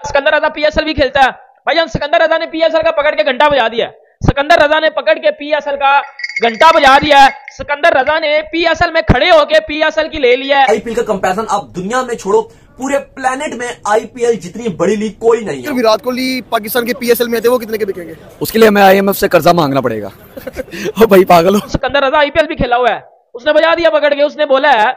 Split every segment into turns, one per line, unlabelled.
सिकंदर रजा PSL भी खेलता है भाईजान। सिकंदर रजा ने पीएसएल का पकड़ के घंटा बजा दिया। सिकंदर रजा ने पकड़ के पीएसएल का घंटा बजा दिया है। सिकंदर रजा ने पीएसएल में खड़े होके पीएसएल की ले लिया है।
आईपीएल का कंपैरिजन आप दुनिया में छोड़ो, पूरे प्लेनेट में आईपीएल जितनी बड़ी लीग कोई नहीं है।
विराट कोहली पाकिस्तान के पीएसएल में थे, वो कितने के बिकेंगे?
उसके लिए हमें आईएमएफ से कर्जा मांगना पड़ेगा। ओ भाई पागल हो।
सिकंदर रजा आईपीएल भी खेला हुआ है, उसने बजा दिया पकड़ के। उसने बोला है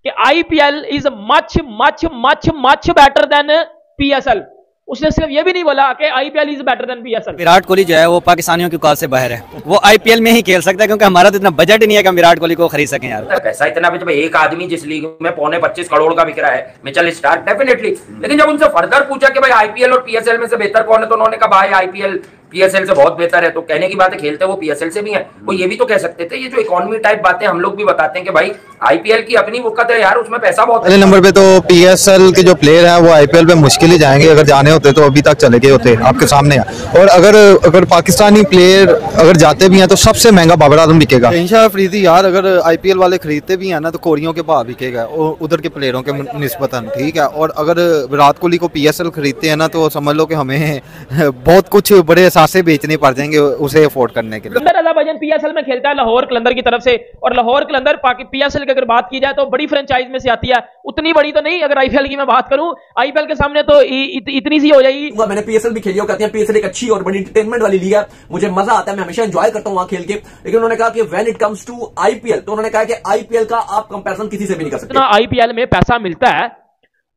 कि IPL is much much much much better than PSL. उसने सिर्फ ये भी नहीं बोला कि IPL is better then PSL.
Virat Kohli जो है वो पाकिस्तानियों की औकात से बाहर है, वो आईपीएल में ही खेल सकता है, क्योंकि हमारा तो इतना बजट ही नहीं है कि हम विराट कोहली को खरीद सकें। यार
कैसा इतना जब एक आदमी जिस लीग में पौने 25 करोड़ का बिक रहा है, मिचेल स्टार्क डेफिनेटली। लेकिन जब उनसे फर्दर पूछा कि भाई आईपीएल और पीएसएल में से बेहतर कौन है, तो उन्होंने कहा भाई आईपीएल पीएसएल से बहुत बेहतर है। तो कहने की बात है, खेलते वो पीएसएल से भी है। वो ये भी तो कह सकते थे, ये जो इकोनॉमी टाइप बातें हम लोग भी बताते हैं कि भाई आईपीएल की अपनी वक़्त है यार, उसमें पैसा बहुत है।
पहले नंबर पे तो पीएसएल के जो प्लेयर हैं वो आईपीएल पे मुश्किल ही जाएंगे, अगर जाने होते तो अभी तक चले गए होते, आपके सामने है। और अगर पाकिस्तानी प्लेयर अगर जाते भी हैं तो सबसे महंगा बाबर आजम बिकेगा।
इंशाल्लाह फरीदी यार, अगर आईपीएल वाले खरीदते भी हैं ना तो कोरियों के भाव बिकेगा और उधर के प्लेयरों के निस्बतन, ठीक है। और अगर विराट कोहली को पीएसएल खरीदते हैं ना तो समझ लो कि हमें बहुत कुछ बड़े असासे बेचने पड़ जाएंगे उसे अफोर्ड करने के लिए।
सिकंदर रजा भाईजान पीएसएल में खेलता है लाहौर कलंदर की तरफ से, और लाहौर कलंदर पीएसएल की अगर बात की जाए तो बड़ी फ्रेंचाइज में से आती है। उतनी बड़ी तो नहीं, अगर आईपीएल की मैं बात करूं आईपीएल के सामने तो इतनी सी हो जाएगी।
मैंने पीएसएल भी खेली, कहते हैं पीएसएल एक अच्छी और बड़ी एंटरटेनमेंट वाली लीग है, मुझे मजा आता है, मैं हमेशा एंजॉय करता हूं वहां खेल के। लेकिन उन्होंने कहा कि when it comes to IPL, तो उन्होंने कहा कि आईपीएल का आप कंपैरिजन किसी से भी नहीं कर सकते।
आईपीएल में पैसा मिलता है,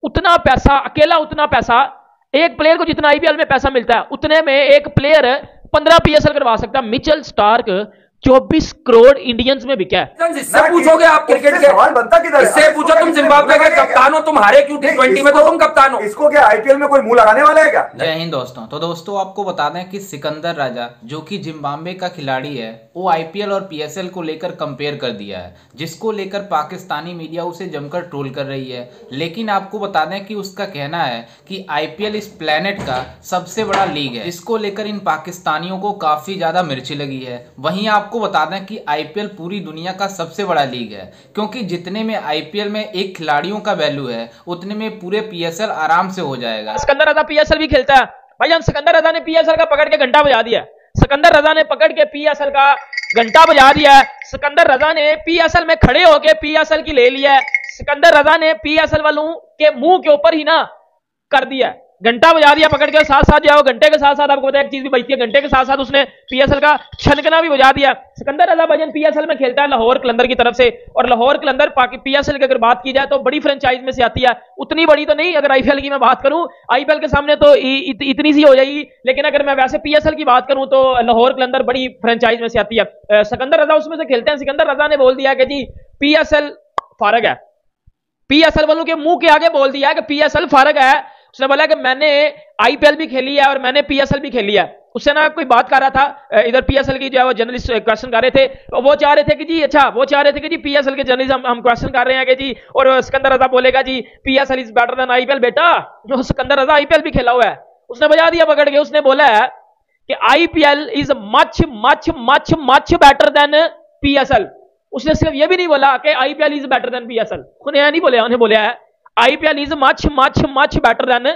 उतना पैसा अकेला, उतना पैसा एक प्लेयर को जितना आईपीएल में पैसा मिलता है उतने में एक प्लेयर 15 पीएसएल करवा सकता है। मिचेल स्टार्क 24 करोड़ इंडियंस में बिका है।
इससे पूछोगे आप क्रिकेट के सवाल बनता किधर? इससे पूछो तुम जिम्बाब्वे के कप्तान हो, तुम हारे क्यों T20 में, तो तुम कप्तान हो। इसको क्या आईपीएल में कोई मुंह लगाने वाला है क्या?
जय हिंद दोस्तों। तो दोस्तों आपको बता दें कि सिकंदर राजा जो कि जिम्बाब्वे का खिलाड़ी है, वो आईपीएल और पीएसएल को लेकर कंपेयर कर दिया है, जिसको लेकर पाकिस्तानी मीडिया उसे जमकर ट्रोल कर रही है। लेकिन आपको बता दें कि उसका कहना है कि आईपीएल इस प्लेनेट का सबसे बड़ा लीग है, इसको लेकर इन पाकिस्तानियों को काफी ज्यादा मिर्ची लगी है। वहीं आपको बता दें कि आईपीएल पूरी दुनिया का सबसे बड़ा लीग है, क्योंकि जितने में आईपीएल में एक खिलाड़ियों का वैल्यू है उतने में पूरे पीएसएल आराम से हो जाएगा।
सिकंदर रजा पीएसएल भी खेलता है भाईजान। सिकंदर रजा ने पीएसएल का पकड़ के घंटा बजा दिया। सिकंदर रजा ने पकड़ के पीएसएल का घंटा बजा दिया है। सिकंदर रजा ने पीएसएल में खड़े होके पीएसएल की ले लिया है। सिकंदर रजा ने पीएसएल वालों के मुंह के ऊपर ही ना कर दिया, घंटा बजा दिया पकड़ के। साथ साथ जाओ, घंटे के साथ साथ आपको पता है एक चीज भी बजती है, घंटे के साथ साथ उसने पीएसएल का छनकना भी बजा दिया। सिकंदर रजा भाईजान पीएसएल में खेलता है लाहौर कलंदर की तरफ से, और लाहौर कलंदर पीएसएल की अगर बात की जाए तो बड़ी फ्रेंचाइज में से आती है। उतनी बड़ी तो नहीं, अगर आईपीएल की मैं बात करूं आईपीएल के सामने तो इतनी सी हो जाएगी। लेकिन अगर मैं वैसे पीएसएल की बात करूं तो लाहौर कलंदर बड़ी फ्रेंचाइज में से आती है। सिकंदर रजा उसमें से खेलते हैं। सिकंदर रजा ने बोल दिया कि जी पीएसएल फारग है, पीएसएल वालों के मुंह के आगे बोल दिया कि पीएसएल फारग है। उसने बोला कि मैंने आईपीएल भी खेली है और मैंने पीएसएल भी खेली है। उससे ना कोई बात कर रहा था, इधर पीएसएल की जो है वो जर्नलिस्ट क्वेश्चन कर रहे थे, वो चाह रहे थे कि जी अच्छा, वो चाह रहे थे कि जी पीएसएल के जर्नलिस्ट हम क्वेश्चन कर रहे हैं कि जी, और सिकंदर रजा बोलेगा जी PSL is better than IPL. बेटा जो सिकंदर रजा आईपीएल भी खेला हुआ है, उसने बजा दिया पकड़ के। उसने बोला है कि IPL is much much much much better than PSL. उसने सिर्फ ये भी नहीं बोला कि IPL is better then PSL, उन्हें नहीं बोला, उन्हें बोला है IPL is much much much better than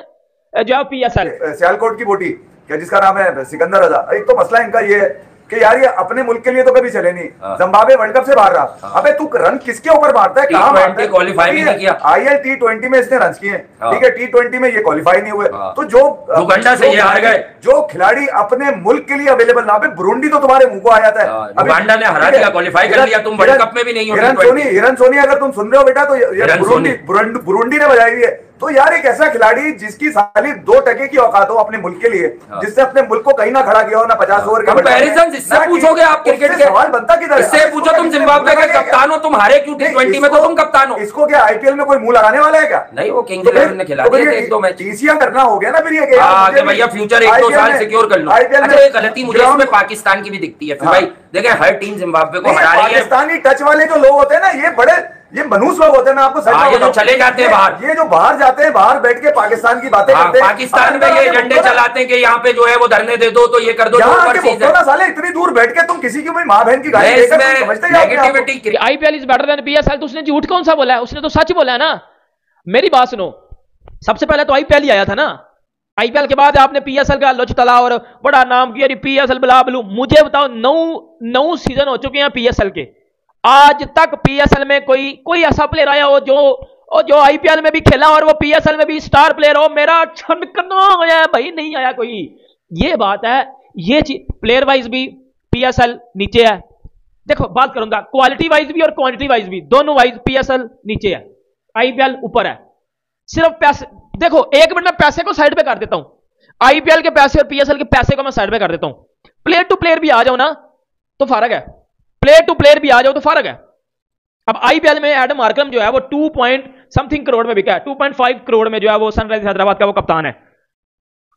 जो पीएसएल।
सियालकोट की बोटी क्या जिसका नाम है सिकंदर रजा, एक तो मसला इनका ये है कि यार ये अपने मुल्क के लिए तो कभी चले नहीं, जिम्बाब्वे वर्ल्ड कप से बाहर रहा। अबे तू रन किसके ऊपर मारता है, कहां मारता है?
क्वालीफाई भी नहीं किया।
आईएल T20 में इसने रन किए, ठीक है, T20 में ये क्वालीफाई नहीं हुए। तो जो
उगांडा से ये हार गए,
जो खिलाड़ी अपने मुल्क के लिए अवेलेबल ना, बुरुंडी तो तुम्हारे मुंह को आ जाता है,
उगांडा ने हरा दिया, क्वालीफाई कर लिया, तुम वर्ल्ड कप में भी नहीं हो।
हिरन सोनी अगर तुम सुन रहे हो बेटा, तो बुरुंडी ने बजाई हुई है। तो यार एक ऐसा खिलाड़ी जिसकी साली 2% की औकात हो अपने मुल्क के लिए, जिससे अपने मुल्क को कहीं ना खड़ा किया हो ना 50 ओवर के
कंपैरिजन, जिससे पूछोगे आप क्रिकेट के
सवाल बनता किधर?
इससे पूछो तुम जिम्बाब्वे के कप्तान हो, तुम हारे क्यों T20 में, तो तुम कप्तान हो।
इसको क्या आईपीएल में कोई मुंह लगाने वाला है क्या?
नहीं, वो किंग्स 11 ने खिला दिया एक दो मैच,
टीसियां करना हो गया ना फिर ये
कि भैया फ्यूचर एक दो साल सिक्योर कर लो। अच्छा ये गलती मुझे इसमें पाकिस्तान की भी दिखती है। भाई देखें हर टीम जिम्बाब्वे को हरा रही है।
पाकिस्तानी टच वाले जो लोग होते हैं ना, ये मनूस लोग होते हैं, मैं आपको सच
ये जो चले जाते हैं बाहर,
ये जो बाहर जाते हैं, बाहर बैठ के पाकिस्तान की बातें करते हैं,
पाकिस्तान में ये झंडे चलाते हैं कि यहाँ पे जो है वो धरने दे दो, तो ये कर दो।
साले इतनी दूर बैठ के तुम किसी की भी माँ बहन की गाली समझते
negativity.
IPL is better then PSL, तो उसने झूठ कौन सा बोला है? उसने तो सच बोला है ना। मेरी बात सुनो, सबसे पहले तो आईपीएल ही आया था ना, आईपीएल के बाद आपने पीएसएल का लोचतला और बड़ा नाम किया, पीएसएल बला बलू। मुझे बताओ, 9 सीजन हो चुके हैं पीएसएल के, आज तक पीएसएल में कोई ऐसा प्लेयर आया हो जो आईपीएल में भी खेला और वो पीएसएल में भी स्टार प्लेयर हो? मेरा छनकना आया भाई, नहीं आया कोई। ये बात है, ये चीज प्लेयर वाइज भी पीएसएल नीचे है। देखो बात करूंगा क्वालिटी वाइज भी और क्वांटिटी वाइज भी, दोनों वाइज पीएसएल नीचे है, आईपीएल ऊपर है। सिर्फ पैसे देखो, 1 मिनट में पैसे को साइड पे कर देता हूं, आईपीएल के पैसे और पीएसएल के पैसे को मैं साइड पे कर देता हूं। प्लेयर टू प्लेयर भी आ जाओ ना तो फर्क है, प्लेयर टू प्लेयर भी आ जाओ तो फर्क है। अब आईपीएल में एडम मार्करम जो है वो 2 पॉइंट समथिंग करोड़ में बिका है, 2.5 करोड़ में जो है वो सनराइजर्स हैदराबाद का वो कप्तान है।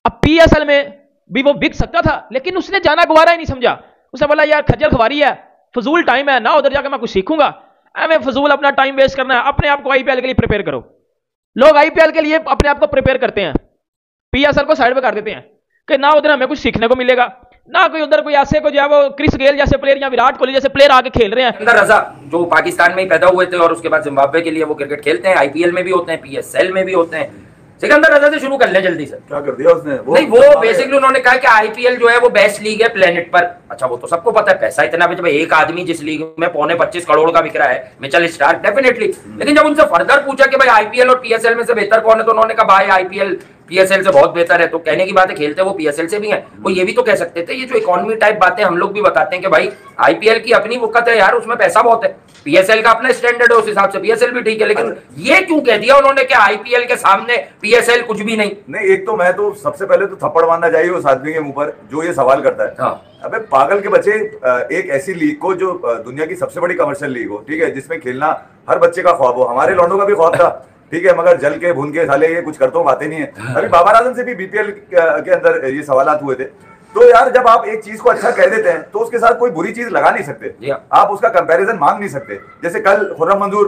अब पीएसएल में भी वो बिक सकता था, लेकिन उसने जाना गवारा ही नहीं समझा। उसने बोला यार खज्जल खवारी है, फजूल टाइम है ना, उधर जाकर मैं कुछ सीखूंगा, मैं फजूल अपना टाइम वेस्ट करना है, अपने आप को आईपीएल के लिए प्रिपेयर करो। लोग आईपीएल के लिए अपने आप को प्रिपेयर करते हैं, पीएसएल को साइड पे कर देते हैं कि ना उधर हमें कुछ सीखने को मिलेगा, ना कोई उधर कोई ऐसे को जो है वो क्रिस गेल जैसे प्लेयर या विराट कोहली जैसे प्लेयर आके खेल रहे हैं।
सिकंदर रजा जो पाकिस्तान में ही पैदा हुए थे और उसके बाद जिम्बाब्वे के लिए वो क्रिकेट खेलते हैं, आईपीएल में भी होते हैं, पीएसएल में भी होते हैं। सिकंदर रजा से शुरू कर ले जल्दी से।
क्या कर दिया उसने?
वो बेसिकली उन्होंने कहा कि आईपीएल जो है वो बेस्ट लीग है प्लेनेट पर। अच्छा वो तो सबको पता है, पैसा इतना जब एक आदमी जिस लीग में 25 करोड़ का बिक रहा है, मिचेल स्टार्क डेफिनेटली। लेकिन जब उनसे फर्दर पूछा कि भाई आईपीएल और पीएसएल में से बेहतर कौन है, तो उन्होंने कहा भाई आईपीएल पीएसएल से बहुत बेहतर है। तो कहने की बात है, खेलते वो पीएसएल से भी हैं। वो ये भी तो कह सकते थे, ये जो इकोनॉमी टाइप बातें हम लोग भी बताते हैं कि भाई आईपीएल की अपनी वक़्त है यार, उसमें पैसा बहुत है, पीएसएल का अपना स्टैंडर्ड है, उस हिसाब से पीएसएल भी ठीक है। लेकिन ये क्यों कह दिया उन्होंने कि आईपीएल के सामने पीएसएल कुछ भी नहीं?
नहीं, एक तो मैं तो सबसे पहले तो थप्पड़ मारना चाहिए उस आदमी के मुंह पर जो ये सवाल करता है।
हाँ।
अबे पागल के बच्चे, एक ऐसी लीग को जो दुनिया की सबसे बड़ी कमर्शियल लीग हो, ठीक है, जिसमें खेलना हर बच्चे का ख्वाब हो, हमारे लौंडों का भी ख्वाब था, ठीक है, मगर जल के भून के साले ये कुछ करते बातें नहीं है। अभी बाबर आजम से भी बीपीएल के अंदर ये सवाल हुए थे। तो यार जब आप एक चीज को अच्छा कह देते हैं तो उसके साथ कोई बुरी चीज लगा नहीं सकते, आप उसका कंपैरिजन मांग नहीं सकते। जैसे कल खुर्रम मंजूर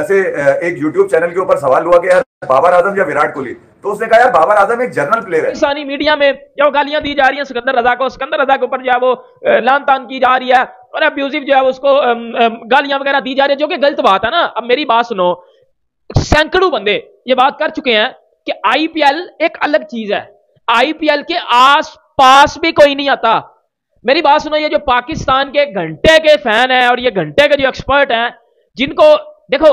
से एक यूट्यूब चैनल के ऊपर सवाल हुआ कि यार बाबर आजम या विराट कोहली, तो उसने कहा यार बाबर आजम एक जर्नल प्लेयर है।
पाकिस्तानी मीडिया में जो गालियां दी जा रही हैं सिकंदर रजा को, सिकंदर रजा के ऊपर जो है वो लान तान की जा रही है और अब्यूजिव जो है उसको गालियां वगैरह दी जा रही है, जो कि गलत बात है ना। अब मेरी बात सुनो, सैकड़ों बंदे ये बात कर चुके हैं कि आईपीएल एक अलग चीज है, आईपीएल के आस पास भी कोई नहीं आता। मेरी बात सुनो, ये जो पाकिस्तान के घंटे के फैन हैं और ये घंटे के जो एक्सपर्ट हैं, जिनको देखो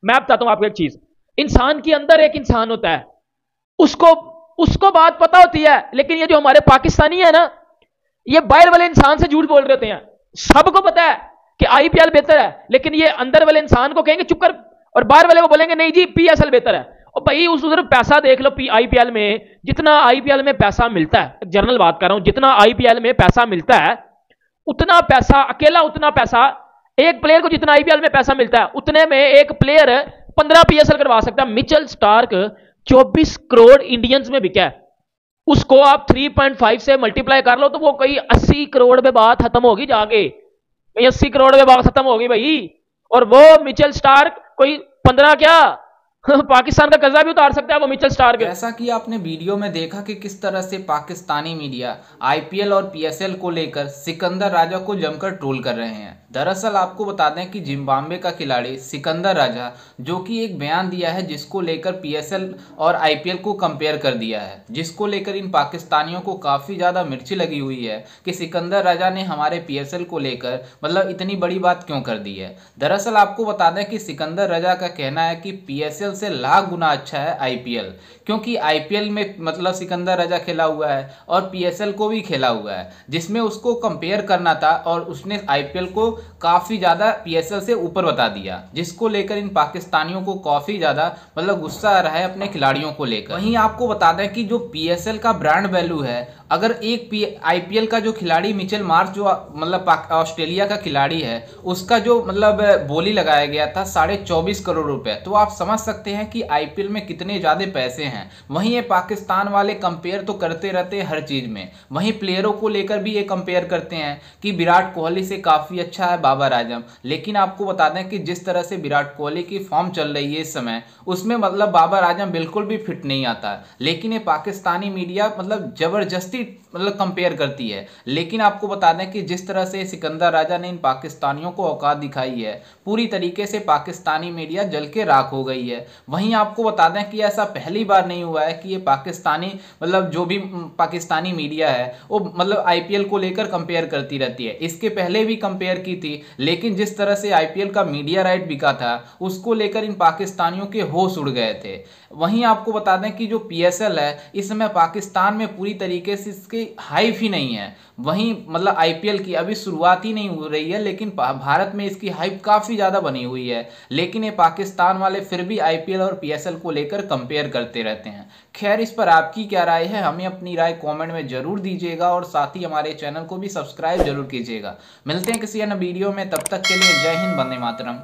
मैं बताता हूं आपको एक चीज, इंसान के अंदर एक इंसान होता है, उसको बात पता होती है, लेकिन ये जो हमारे पाकिस्तानी है ना, ये बाहर वाले इंसान से झूठ बोल रहे हैं। सबको पता है कि आईपीएल बेहतर है, लेकिन ये अंदर वाले इंसान को कहेंगे चुप कर, और बाहर वाले को बोलेंगे नहीं जी पीएसएल बेहतर है। और भाई उस उधर पैसा देख लो, आईपीएल में जितना आईपीएल में पैसा मिलता है, जनरल बात कर रहा हूं, जितना आईपीएल में पैसा मिलता है उतना पैसा अकेला, उतना पैसा एक प्लेयर को जितना आईपीएल में पैसा मिलता है उतने में एक प्लेयर 15 पीएसएल करवा सकता है। मिचेल स्टार्क 24 करोड़ इंडियंस में बिका है, उसको आप 3.5 से मल्टीप्लाई कर लो तो वो कोई 80 करोड़ में बात खत्म होगी, जाके 80 करोड़ में बात खत्म होगी भाई। और वो मिचेल स्टार्क कोई 15 क्या पाकिस्तान का कर्जा भी उतार सकता है वो मिचेल स्टार्क।
जैसा कि आपने वीडियो में देखा कि किस तरह से पाकिस्तानी मीडिया आईपीएल और पीएसएल को लेकर सिकंदर राजा को जमकर ट्रोल कर रहे हैं। दरअसल आपको बता दें कि जिम्बाब्वे का खिलाड़ी सिकंदर राजा जो कि एक बयान दिया है जिसको लेकर पीएसएल और आईपीएल को कंपेयर कर दिया है, जिसको लेकर इन पाकिस्तानियों को काफ़ी ज़्यादा मिर्ची लगी हुई है कि सिकंदर राजा ने हमारे पीएसएल को लेकर मतलब इतनी बड़ी बात क्यों कर दी है। दरअसल आपको बता दें कि सिकंदर राजा का कहना है कि पीएसएल से लाख गुना अच्छा है आईपीएल, क्योंकि आईपीएल में मतलब सिकंदर राजा खेला हुआ है और पीएसएल को भी खेला हुआ है, जिसमें उसको कंपेयर करना था और उसने आईपीएल को काफ़ी ज़्यादा पीएसएल से ऊपर बता दिया, जिसको लेकर इन पाकिस्तानियों को काफ़ी ज़्यादा मतलब गुस्सा आ रहा है अपने खिलाड़ियों को लेकर। वहीं आपको बता दें कि जो पीएसएल का ब्रांड वैल्यू है, अगर एक आईपीएल का जो खिलाड़ी मिचेल मार्श जो मतलब ऑस्ट्रेलिया का खिलाड़ी है, उसका जो मतलब बोली लगाया गया था 24.5 करोड़ रुपए, तो आप समझ सकते हैं कि आईपीएल में कितने ज़्यादा पैसे हैं। वहीं ये पाकिस्तान वाले कंपेयर तो करते रहते हैं हर चीज़ में, वहीं प्लेयरों को लेकर भी ये कंपेयर करते हैं कि विराट कोहली से काफ़ी अच्छा है बाबर आजम। लेकिन आपको बता दें कि जिस तरह से विराट कोहली की फॉर्म चल रही है इस समय, उसमें मतलब बाबर आजम बिल्कुल भी फिट नहीं आता है। लेकिन ये पाकिस्तानी मीडिया मतलब जबरदस्ती मतलब कंपेयर करती है। लेकिन आपको बता दें कि जिस तरह से सिकंदर राजा ने इन पाकिस्तानियों को औकात दिखाई है, पूरी तरीके से पाकिस्तानी मीडिया जल के राख हो गई है। वहीं आपको बता दें कि ऐसा पहली बार नहीं हुआ है कि ये पाकिस्तानी मतलब जो भी पाकिस्तानी मीडिया है वो मतलब आईपीएल को लेकर कंपेयर करती रहती है। इसके पहले भी कंपेयर की थी, लेकिन जिस तरह से आईपीएल का मीडिया राइट बिका था उसको लेकर इन पाकिस्तानियों के होश उड़ गए थे। वहीं आपको बता दें कि जो पीएसएल है इस समय पाकिस्तान में पूरी तरीके से इसकी हाइप ही नहीं है। वहीं मतलब आईपीएल की अभी शुरुआत ही नहीं हो रही है, लेकिन भारत में इसकी हाइप काफ़ी ज़्यादा बनी हुई है। लेकिन ये पाकिस्तान वाले फिर भी आईपीएल और पीएसएल को लेकर कंपेयर करते रहते हैं। खैर, इस पर आपकी क्या राय है, हमें अपनी राय कमेंट में ज़रूर दीजिएगा और साथ ही हमारे चैनल को भी सब्सक्राइब जरूर कीजिएगा। मिलते हैं किसी अन्य वीडियो में, तब तक के लिए जय हिंद, वंदे मातरम।